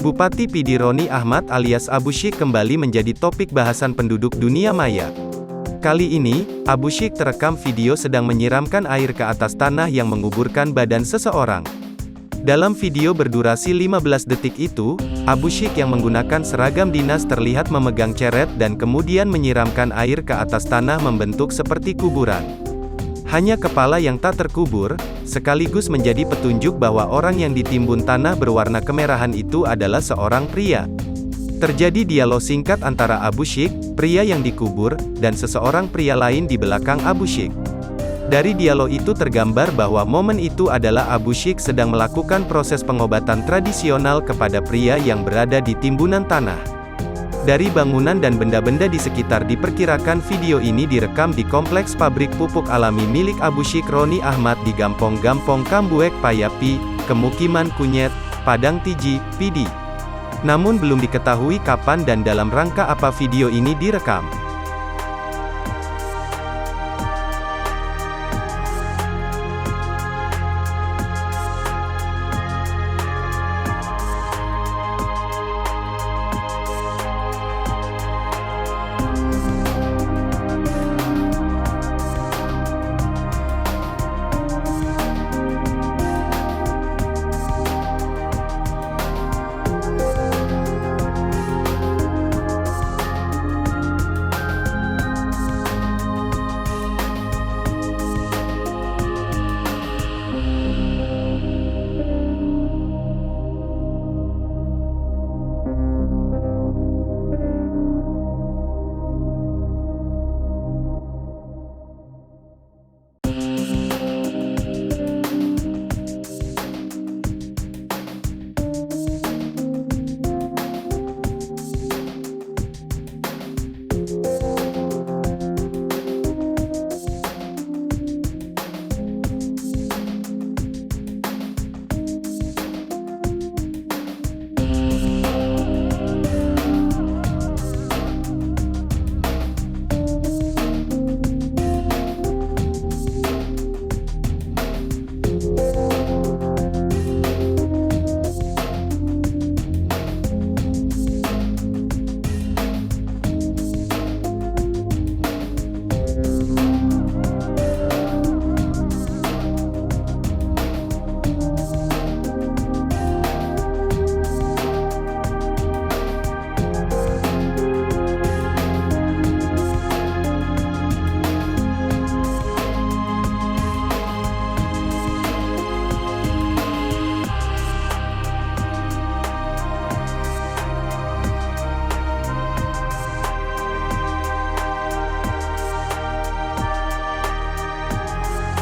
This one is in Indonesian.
Bupati Pidi Roni Ahmad alias Abu Syik kembali menjadi topik bahasan penduduk dunia maya. Kali ini, Abu Syik terekam video sedang menyiramkan air ke atas tanah yang menguburkan badan seseorang. Dalam video berdurasi 15 detik itu, Abu Syik yang menggunakan seragam dinas terlihat memegang ceret dan kemudian menyiramkan air ke atas tanah membentuk seperti kuburan. Hanya kepala yang tak terkubur, sekaligus menjadi petunjuk bahwa orang yang ditimbun tanah berwarna kemerahan itu adalah seorang pria. Terjadi dialog singkat antara Abu Syik, pria yang dikubur, dan seseorang pria lain di belakang Abu Syik. Dari dialog itu tergambar bahwa momen itu adalah Abu Syik sedang melakukan proses pengobatan tradisional kepada pria yang berada di timbunan tanah. Dari bangunan dan benda-benda di sekitar diperkirakan video ini direkam di kompleks pabrik pupuk alami milik Abu Syik Roni Ahmad di Gampong Kambuek Payapi, Kemukiman Kunyet, Padang Tiji, Pidi. Namun belum diketahui kapan dan dalam rangka apa video ini direkam.